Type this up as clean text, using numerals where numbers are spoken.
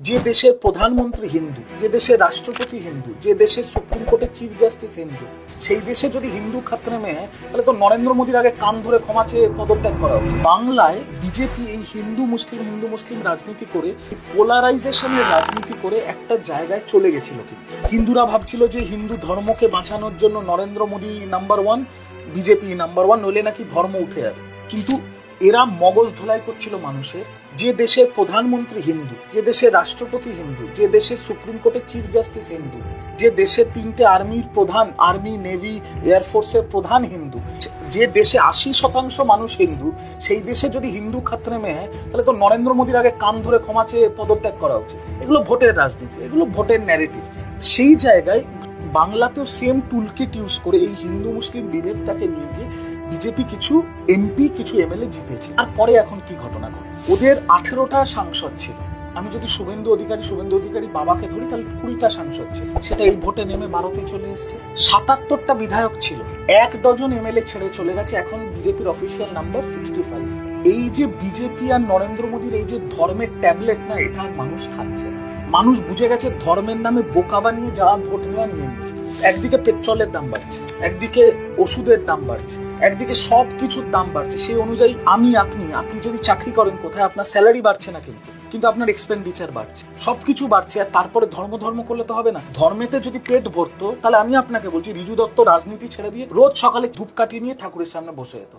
যে দেশের প্রধানমন্ত্রী হিন্দু, যে দেশের রাষ্ট্রপতি হিন্দু, যে দেশের সুপ্রিম কোর্টের চিফ জাস্টিস হিন্দু, সেই দেশে যদি হিন্দু খাত নেমে তাহলে তো নরেন্দ্র মোদীর আগে কান ধরে ক্ষমা চেয়ে পদত্যাগ করা উচিত। বাংলায় বিজেপি এই হিন্দু মুসলিম রাজনীতি করে, পোলারাইজেশনের রাজনীতি করে একটা জায়গায় চলে গেছিল। কিন্তু হিন্দুরা ভাবছিল যে হিন্দু ধর্মকে বাঁচানোর জন্য Narendra Modi number one, BJP number one, নইলে নাকি ধর্ম উঠে যাবে। কিন্তু এরা মগজ ধোলাই করছিল মানুষের। যে দেশের প্রধানমন্ত্রী হিন্দু, যে দেশের রাষ্ট্রপতি হিন্দু, যে দেশের সুপ্রিম কোর্টের চিফ জাস্টিস হিন্দু, যে দেশের 3টে আর্মির প্রধান, আর্মি, নেভি, এয়ারফোর্সের প্রধান হিন্দু, যে দেশে 80% মানুষ হিন্দু, সেই দেশে যদি হিন্দু খাত নেমে তাহলে তো নরেন্দ্র মোদীর আগে কান ধরে ক্ষমা চেয়ে পদত্যাগ করা উচিত। এগুলো ভোটের রাজনীতি, এগুলো ভোটের ন্যারেটিভ। সেই জায়গায় বাংলাতেও সেম টুলকিট ইউজ করে এই হিন্দু মুসলিম বিভেদটাকে নিয়ে গিয়ে বিজেপি কিছু এমপি, কিছু এমএলএ জিতেছে। আর পরে এখন কি ঘটনা ঘটে, ওদের 18টা সাংসদ ছিল। আমি যদি শুভেন্দু অধিকারী বাবাকে ধরি তাহলে 20টা সাংসদ ছিল। সেটা এই ভোটে নেমে 12তে চলে এসছে। 77টা বিধায়ক ছিল, 1 ডজন এমএলএ ছেড়ে চলে গেছে। এখন বিজেপির অফিসিয়াল নাম্বার 65। এই যে বিজেপি আর নরেন্দ্র মোদীর এই যে ধর্মের ট্যাবলেট না, এটা মানুষ খাচ্ছে। মানুষ বুঝে গেছে ধর্মের নামে বোকা বানিয়ে যাওয়া ভোট নেওয়া নিয়ে নিচ্ছে। একদিকে পেট্রোলের দাম বাড়ছে, একদিকে ওষুধের দাম বাড়ছে, একদিকে সব কিছুর দাম বাড়ছে। সেই অনুযায়ী আপনি যদি চাকরি করেন, কোথায় আপনার স্যালারি বাড়ছে না, কিন্তু আপনার এক্সপেন্ডিচার বাড়ছে, সবকিছু বাড়ছে। আর তারপরে ধর্ম করলে তো হবে না। ধর্মেতে যদি পেট ভরতো তাহলে আমি আপনাকে বলছি রিজু দত্ত রাজনীতি ছেড়ে দিয়ে রোজ সকালে ধূপকাঠি নিয়ে ঠাকুরের সামনে বসে যেত।